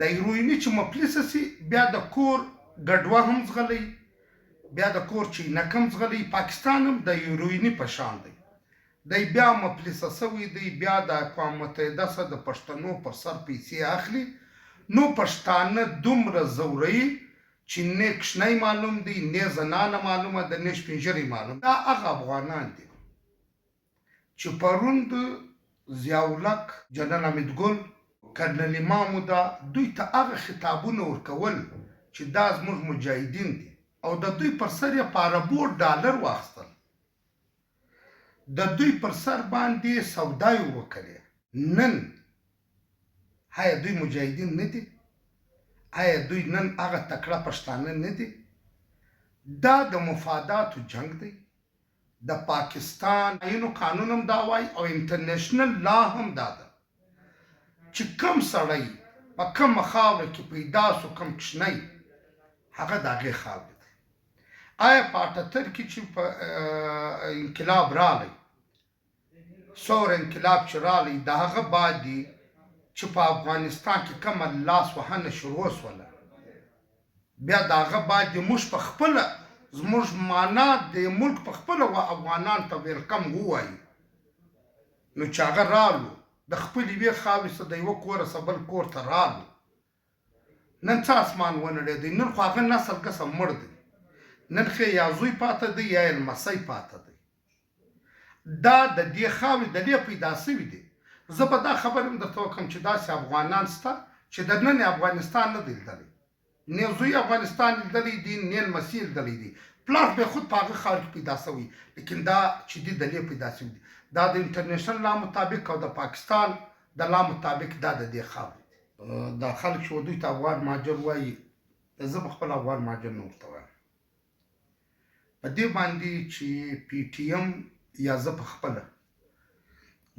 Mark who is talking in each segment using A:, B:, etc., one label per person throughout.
A: د هیرویني چې مفلس سي بیا د کور ګډوه هم ځغلی بیا د کور چینک هم ځغلی پاکستان هم د هیرویني په شان دی دی بیا مفلسه سوی دی بیا د اقوام متحده څخه د پښتنو پر سر پیسې اخلي نو پښتانه دومره زوروي چې نه کشنی معلوم دی نه زنانه معلومه ده نه سپین ږیري معلوم دا هغه افغانان دي چې پرون د ضیاءالحق جنرال حمیدګل کرنل امامو دا دوی ته هغه خطابونه ورکول چې دا زموږ مجاهدین دي او د دوی پر سر یې په اربو ډالر واخیستل د دوی پر سر باندې سودا یې وکړې نن آیا دوی مجاهدین نه دي آیا دوی نن هغه تکړه پښتانه نه دي دا د مفاداتو جنگ دی د پاکستان عینو قانون هم دا وایي او انټرنیشنل لا هم دا ده چې کم سړی په کومه خاوره کې پیدا سو کم کشنی هغه د هغې خاورې دی آیا په 78 کې چې په انقلاب رالی سور انقلاب چې رالی د هغه بعد دی چې په افغانستان کې کومه لاس وهنه شروع سوله بیا د هغه بعد دی موږ په خپله زموږ معنا د ملک په خپله افغانان ته ویلکم ووایي نو چې هغه رالو د خپل یوې خاورې څخه د یوه کوره څخه بل کور ته رالو نن څه اسمان ونړېدی نن خو هغه نسل کسه مړ دی نن ښې یا زوی پاته دی یا یې لمسی پاته دی دا د دې خاورې د دې پیدا سوي دي زه به دا خبر هم درته وکړم چې داسې افغانان شته چې د نن افغانستان نه دی لیدلی نه زوی افغانستان لیدلی دی نه لمسي لیدلی دی پلار به خود په هغه خاور کې پیدا سوی لیکن دا چې دی د دې پیدا سوي دي دا د انټرنیشنل لا مطابق او د پاکستان د لا مطابق دا د دې خاورې دي دا خلک چې دوی ته افغان مهاجر وایي زه به خپل افغان مهاجر نه ورته وایم په دې باندې چې پی ټي ایم یا زه په خپله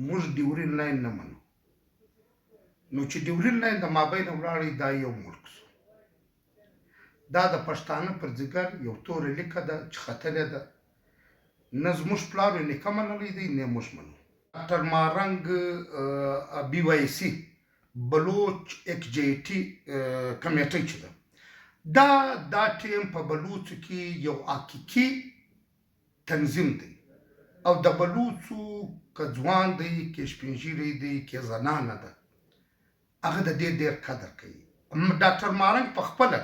A: موږ ډیورین لاین نه منو نو چې ډیورین لاین د مابین ولاړی دا یو ملک سو دا د پښتانه پر ځګر یو توره لیکه ده چې ختلې ده نه زموږ پلار یې نیکه منلی دی نه موږ منو ډاکټر مارنګ بی وای سي بلوچ ایک جی ټي کمیټۍ چې ده دا ټیم په بلوچو کې یو حقیقي تنظیم دی او د بلوچو که ځوان دی که سپین ږیری دی که زنانه ده هغه د دې ډېر قدر کوي ډاکټر مارنګ په خپله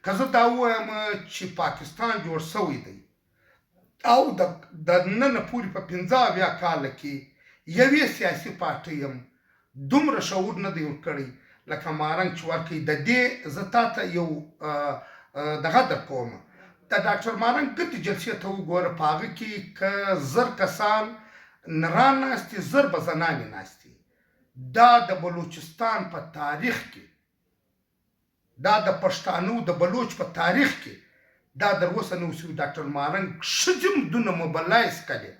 A: که زه دا ووایم چې پاکستان جوړ سوی دی او د ننه پورې په 15 کاله کې یوې سیاسي پارټۍ هم دومره شعور نه دی ورکړی لکه مارنګ چې ورکوي د دې زه تا ته یو دغه درکوم د ډاکټر مارنګ ګټې جلسې ته وګوره په هغه کې که 1000 کسان نران ناستي 1000 به زنانې ناستي دا د بلوچستان په تاریخ کې دا د پښتانو د بلوچ په تاریخ کې دا در اوسه نه وسوي ډاکټر مارنګ ښځې هم دونه موبلایز کړي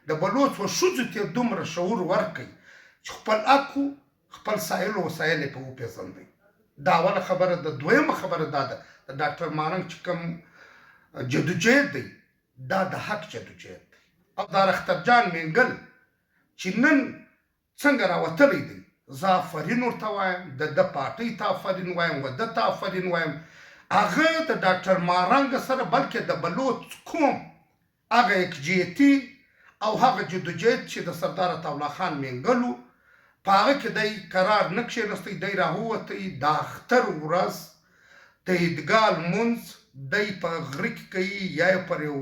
A: د بلوچ و ښځو ته دومره شعور ورکوي چې خپل اکو خپل سایل وسایل یې په وپېژندئ دا اوله خبره ده دویمه خبره دا ده د ډاکټر مارنګ چې کوم جدوجهد دی دا د حق جدوجهد دی او دا اختر جان مینګل چې نن څنګه راوتلی دی زه آفرین ورته وایم د ده پارټۍ ته آفرین وایم و ده ته آفرین وایم هغه د ډاکټر مارنګ سره بلکې د بلوچ قوم هغه یکجهتي او هغه جدوجهد چې د سردار عطاالله خان مینګل و په هغه کې دی قرار نه کښېنستی دی راووتی د اختر ورځ د عیدګاه لمونځ دی په غره کې کوي یا یې پر یو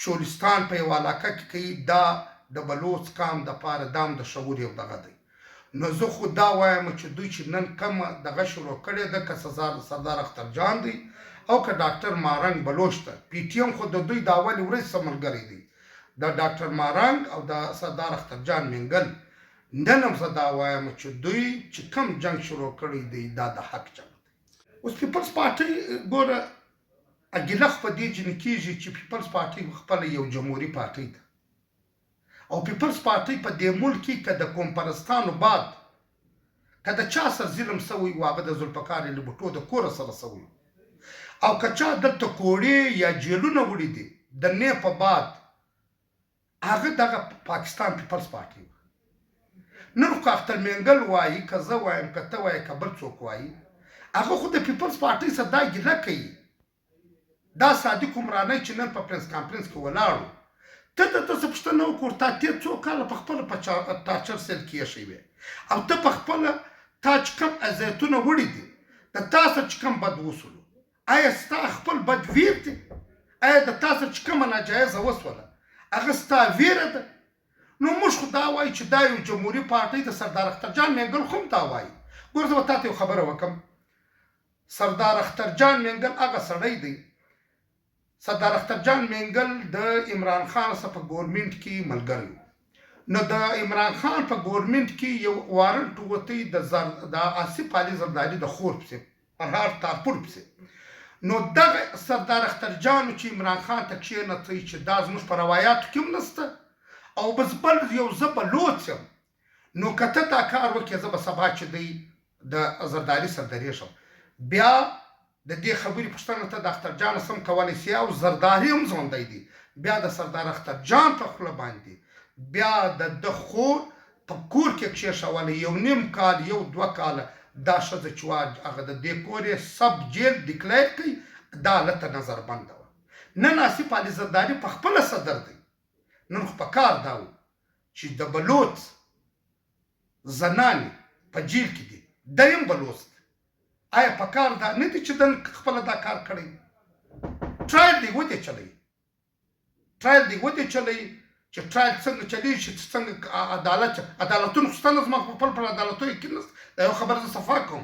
A: چولستان په یو علاقه کې کوي دا د بلوچ قام دپاره دا هم د شعور یو دغه دی نو زه خو دا وایم چې دوی چې نن کومه دغه شروع کړې ده که سردار اخترجان دی او که ډاکټر مارنګ بلوچ ته پی ټي ایم خو د دوی د اولې ورځې څخه ملګری دی د ډاکټر مارنګ او د سردار اخترجان مینګل نن هم زه دا وایم چې دوی چې کوم جنګ شروع کړی دی دا د حق جنګ دی اوس پیپلز پارټۍ ګوره اګیله خو په دې جنې کېږي چې پیپلز پارټۍ خپله یو جمهوري پارټۍ ده او پیپلز پارټۍ په دې ملک کې که د قوم پرستانو بعد که د چا سره ظلم سوی و هغه د ذوالفقار علي بوټو د کوره سره سوی او که چا دلته کوړې یا جیلونه وړي دي د نه په بعد هغه دغه پاکستان پیپلز پارټۍ نن خو اختر مینګل وایي که زه وایم که ته وایې که بل څوک وایي هغه خو د پیپلز پارټۍ سره دا ګیله کوي دا صادق عمرانی چې نن په پرنس کانفرنس کې ولاړو ته د څه پوښتنه وکړو تا تېر څو کاله په خپله په ټارچر سیل کې ایښی وې او ته په خپله تا چې کوم اذیتونه وړي دي د تا سره چې کوم بد وسولو آیا ستا خپل بد ویر دی آیا د تا سره چې کومه ناجایزه وسوله هغه ستا ویره ده نو موږ خو دا وایو چې دا یو جمهوري پارټۍ د سردار اخترجان مینګل خو هم دا وایي ګوره زه به تا ته یو خبره وکړم سردار اخترجان مینګل هغه سړی دی سردار اخترجان مینګل د عمران خان سره په ګورمنټ کې ملګری نو د عمران خان په ګورمنټ کې یو وارنټ وتی د آصف علي زرداري د خور پسې فرهاد تارپور پسې نو دغه سردار اخترجان چې عمران خان ته کښېنتی چې دا زموږ په روایاتو کې هم نشته او بس بل یو زه بلوڅ یم نو که ته دا کار وکړې زه به سبا چې دی د زرداري سره درېږم بیا د دې خبرې پوښتنه ته د اخترجان سم کولی سي او زرداري هم ژوندی دی بیا د سردار اخترجان په خوله باندې بیا د ده خور په کور کې کښېښولی یو نیم کال یو دوه کاله دا ښځه چې وه هغه د دې کور یې سب جیل ډیکلایر کوي دا هلته نظربنده وه نن آصف علي زرداري په خپله صدر دی نن خو په کار دا و چې د بلوڅ زنانې په جیل کې دي دی هم بلوڅ دی آیا په کار دا نه دی چې دن خپله دا کار کړی ټرایل دی ودې چلی ټرایل دی ودې چلی چې ټرایل څنګه چلیږي چې څنګه عدالتونه خو ستا نه زما په خپل پر عدالتونو کې نشته دا یو خبره زه صفا کوم